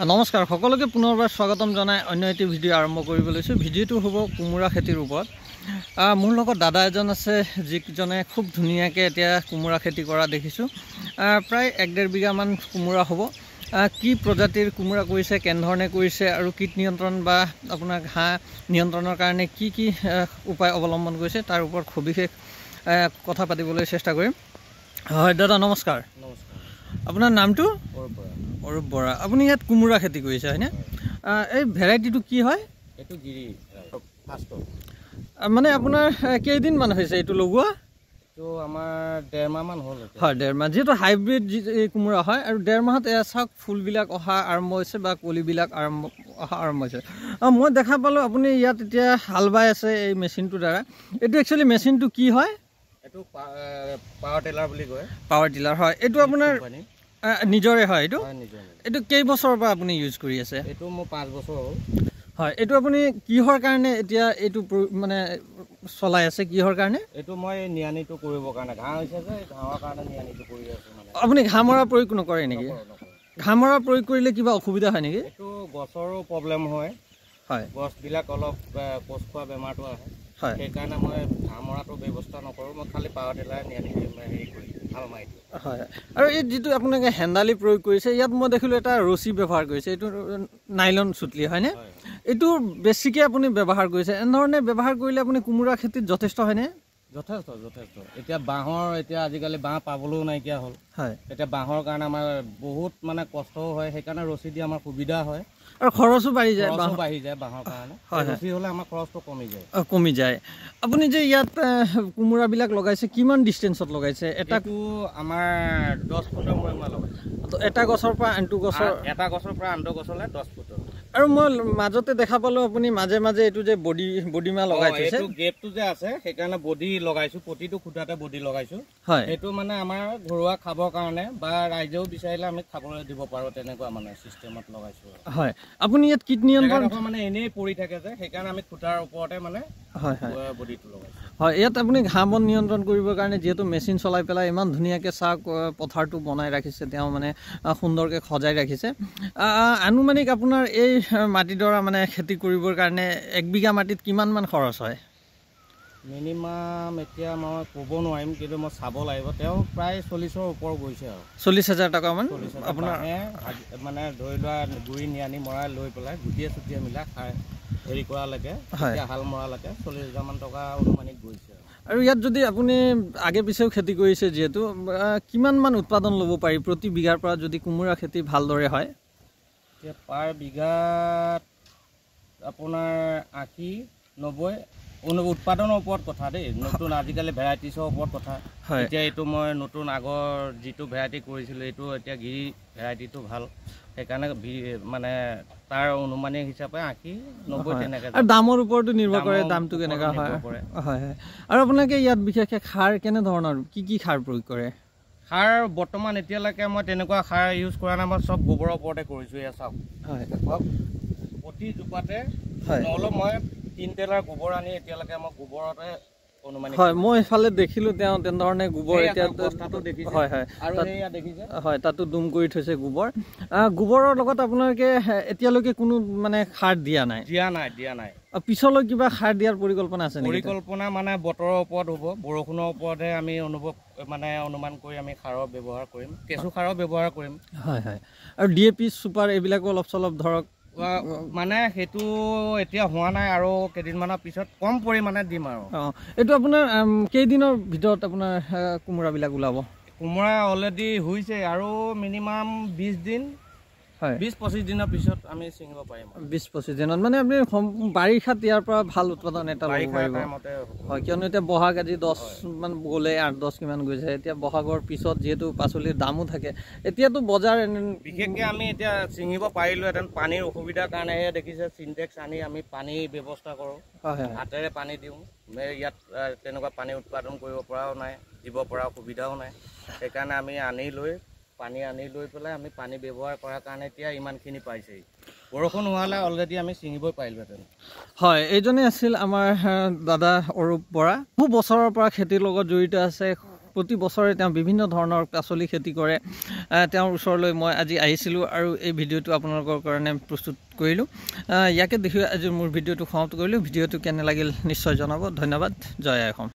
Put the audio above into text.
নমস্কাৰ সকলোকে পুনৰবাৰ স্বাগতম জনাই অন্য এটি ভিডিঅ' আৰম্ভ কৰিব লৈছোঁ। ভিডিঅ'টো হ'ব কোমোৰা খেতিৰ ওপৰত। মোৰ লগত দাদা এজন আছে যিজনে খুব ধুনীয়াকৈ এতিয়া কোমোৰা খেতি কৰা দেখিছোঁ। প্ৰায় 1-1.5 বিঘামান কোমোৰা হ'ব। কি প্ৰজাতিৰ কোমোৰা কৰিছে, কেনেধৰণে কৰিছে আৰু কীট নিয়ন্ত্ৰণ বা আপোনাৰ ঘাঁহ নিয়ন্ত্ৰণৰ কাৰণে কি কি উপায় অৱলম্বন কৰিছে তাৰ ওপৰত সবিশেষ কথা পাতিবলৈ চেষ্টা কৰিম। হয় দাদা নমস্কাৰ। নমস্কাৰ। আপোনাৰ নামটো? অৰূপ বৰা। আপুনি ইয়াত কোমোৰা খেতি কৰিছে হয়নে? এই ভেৰাইটিটো কি হয়? এইটো গিৰি ফাৰ্ষ্ট। মানে আপোনাৰ কেইদিনমান হৈছে এইটো লগোৱা? এইটো আমাৰ 1.5 মাহমান হ'ল। হয় 1.5 মাহ। যিহেতু হাইব্ৰিড কোমোৰা হয় আৰু 1.5 মাহত চাওক ফুলবিলাক অহা আৰম্ভ হৈছে বা কলিবিলাক অহা আৰম্ভ হৈছে। মই দেখা পালোঁ আপুনি ইয়াত এতিয়া হাল বাই আছে এই মেচিনটোৰ দ্বাৰা। এইটো একচুৱেলি মেচিনটো কি হয়? এইটো পাৱাৰ টিলাৰ বুলি কয়। পাৱাৰ টিলাৰ হয়। এইটো আপোনাৰ নিজৰে হয় এইটো? এইটো কেইবছৰৰ পৰা আপুনি ইউজ কৰি আছে? এইটো মোৰ 5 বছৰ হ'ল। হয় এইটো আপুনি কিহৰ কাৰণে এতিয়া এইটো মানে চলাই আছে, কিহৰ কাৰণে? এইটো মই নিয়ানিটো কৰিবৰ কাৰণে, ঘাঁহ হৈছে যে ঘাঁহৰ কাৰণে নিয়ানিটো কৰি আছো। মানে আপুনি ঘাঁহ মৰা প্ৰয়োগ নকৰে নেকি? ঘাঁহ মৰা প্ৰয়োগ কৰিলে কিবা অসুবিধা হয় নেকি? এইটো গছৰো প্ৰব্লেম হয়। হয় গছবিলাক অলপ পচ খোৱা বেমাৰটো আহে। হয় সেইকাৰণে মই ঘাঁহ মৰাটো ব্যৱস্থা নকৰোঁ। মই খালি পাৱাৰ টিলাৰ নিয়ানি হেৰি কৰি ভাল মাৰি দিওঁ। হয় আৰু এই যিটো আপোনালোকে হেন্দালি প্ৰয়োগ কৰিছে ইয়াত মই দেখিলোঁ এটা ৰছী ব্যৱহাৰ কৰিছে, এইটো নাইলন চুটলি হয়নে? এইটো বেছিকৈ আপুনি ব্যৱহাৰ কৰিছে। এনেধৰণে ব্যৱহাৰ কৰিলে আপুনি কোমোৰা খেতিত যথেষ্ট হয়নে? যথেষ্ট। এতিয়া বাঁহৰ আজিকালি বাঁহ পাবলৈও নাইকিয়া হ'ল। হয় এতিয়া বাঁহৰ কাৰণে আমাৰ বহুত মানে কষ্টও হয়। সেইকাৰণে ৰছী দি আমাৰ সুবিধা হয় আৰু খৰচো বাঢ়ি যায়। বাঁহৰ কাৰণে ৰছী হ'লে আমাৰ খৰচটো কমি যায়। আপুনি যে ইয়াত কোমোৰাবিলাক লগাইছে কিমান ডিষ্টেঞ্চত লগাইছে? এটাটো আমাৰ 10 ফুটৰ মূৰে লগাইছে। এটা গছৰ পৰা আনটো গছৰ? এটা গছৰ পৰা আনটো গছলৈ 10 ফুটৰ। আৰু মই মাজতে দেখা পালোঁ আপুনি মাজে মাজে এইটো যে বডিমাহ লগাই থৈছে। এইটো গেপটো যে আছে সেইকাৰণে বডি লগাইছোঁ। প্ৰতিটো খুঁটাতে বডি লগাইছোঁ। হয় সেইটো মানে আমাৰ ঘৰুৱা খাবৰ কাৰণে বা ৰাইজেও বিচাৰিলে আমি খাবলৈ দিব পাৰোঁ, তেনেকুৱা মানে চিষ্টেমত লগাইছোঁ। হয় আপুনি ইয়াত কীট নিয়ন্ত্ৰণ মানে এনেই পৰি থাকে যে সেইকাৰণে আমি খুঁটাৰ ওপৰতে মানে বডিটো লগাইছোঁ। হয় ইয়াত আপুনি ঘাঁহ বন নিয়ন্ত্ৰণ কৰিবৰ কাৰণে যিহেতু মেচিন চলাই পেলাই ইমান ধুনীয়াকৈ চাওক পথাৰটো বনাই ৰাখিছে, তেওঁ মানে সুন্দৰকৈ সজাই ৰাখিছে। আনুমানিক আপোনাৰ এই মাটিডৰা মানে খেতি কৰিবৰ কাৰণে 1 বিঘা মাটিত কিমানমান খৰচ হয়? মিনিমাম এতিয়া মই ক'ব নোৱাৰিম, কিন্তু মই চাব লাগিব। তেওঁ প্ৰায় 40ৰ ওপৰ গৈছে আৰু 40,000 টকামান আপোনাৰ মানে ধৰি লোৱা গুৰি নিয়ানি মৰাই লৈ পেলাই গুটিয়ে মিলাই হেৰি কৰালৈকে, হাল মৰালৈকে 40,000 টকা অনুমানিক গৈছে। আৰু ইয়াত যদি আপুনি আগে পিছেও খেতি কৰিছে যিহেতু কিমানমান উৎপাদন ল'ব পাৰি প্ৰতি বিঘাৰ পৰা যদি কোমোৰা খেতি ভালদৰে হয়? এতিয়া পাৰ বিঘাত আপোনাৰ 80-90 উৎপাদনৰ ওপৰত কথা দেই। নতুন আজিকালি ভেৰাইটিছৰ ওপৰত কথা। এতিয়া এইটো মই নতুন আগৰ যিটো ভেৰাইটি কৰিছিলোঁ এইটো এতিয়া গিৰি ভেৰাইটিটো ভাল, সেইকাৰণে মানে তাৰ অনুমানিক হিচাপে 80-90 তেনেকৈ। আৰু দামৰ ওপৰতো নিৰ্ভৰ কৰে, দামটো কেনেকুৱা হয়। হয় আৰু আপোনালোকে ইয়াত বিশেষকৈ সাৰ কেনেধৰণৰ কি সাৰ প্ৰয়োগ কৰে? সাৰ বৰ্তমান এতিয়ালৈকে মই তেনেকুৱা সাৰ ইউজ কৰা নাই। মই চব গোবৰৰ ওপৰতে কৰিছোঁ। এয়া চাওক প্ৰতি জোপাতে অলপ মই 3 টেলাৰ গোবৰ আনি এতিয়ালৈকে মই গোবৰতে অনুমানিক। হয় মই এইফালে দেখিলোঁ তেওঁ তেনেধৰণে গোবৰ এতিয়া হয় তাতো দুম কৰি থৈছে গোবৰ। গোবৰৰ লগত আপোনালোকে এতিয়ালৈকে কোনো মানে সাৰ দিয়া নাই? পিছলৈ কিবা সাৰ দিয়াৰ পৰিকল্পনা আছে নেকি? পৰিকল্পনা মানে বতৰৰ ওপৰত হ'ব, বৰষুণৰ ওপৰতহে আমি অনুমান কৰি আমি সাৰৰ ব্যৱহাৰ কৰিম, কেঁচু সাৰৰ ব্যৱহাৰ কৰিম। হয় আৰু DAP চুপাৰ এইবিলাকো অলপ চলপ ধৰক মানে সেইটো এতিয়া হোৱা নাই, আৰু কেইদিনমানৰ পিছত কম পৰিমাণে দিম আৰু। এইটো আপোনাৰ কেইদিনৰ ভিতৰত আপোনাৰ কোমোৰাবিলাক ওলাব? কোমোৰা অলৰেডি হৈছে আৰু মিনিমাম 20-25 দিনৰ পিছত আমি ছিঙিব পাৰিম। 20-25 দিনত মানে আপুনি বাৰিষাত ইয়াৰ পৰা ভাল উৎপাদন এটা ল'ব পাৰিব। হয় কিয়নো এতিয়া বহাগ আজি 10 মান গ'লে, 8-10 কিমান গৈছে। এতিয়া বহাগৰ পিছত যিহেতু পাচলিৰ দামো থাকে, এতিয়াতো বজাৰ বিশেষকৈ আমি এতিয়া ছিঙিব পাৰিলোহেঁতেন। পানীৰ অসুবিধাৰ কাৰণেহে দেখিছে চিনটেক্স আনি আমি পানীৰ ব্যৱস্থা কৰোঁ, হাতেৰে পানী দিওঁ। ইয়াত তেনেকুৱা পানী উৎপাদন কৰিব পৰাও নাই, দিব পৰা সুবিধাও নাই। সেইকাৰণে আমি পানী আনি লৈ পেলাই আমি পানী ব্যৱহাৰ কৰাৰ কাৰণে এতিয়া ইমানখিনি পাইছেই। বৰষুণ হোৱালে অলৰেডি আমি ছিঙিবই পাৰিলোহেঁতেন। হয় এইজনে আছিল আমাৰ দাদা অৰূপ বৰা। বহু বছৰৰ পৰা খেতিৰ লগত জড়িত আছে। প্ৰতি বছৰে তেওঁ বিভিন্ন ধৰণৰ পাচলি খেতি কৰে তেওঁৰ ওচৰলৈ মই আজি আহিছিলোঁ আৰু এই ভিডিঅ'টো আপোনালোকৰ কাৰণে প্ৰস্তুত কৰিলোঁ ইয়াকে দেখি আজি মোৰ ভিডিঅ'টো সমাপ্ত কৰিলোঁ ভিডিঅ'টো কেনে লাগিল নিশ্চয় জনাব ধন্যবাদ জয় আই অসম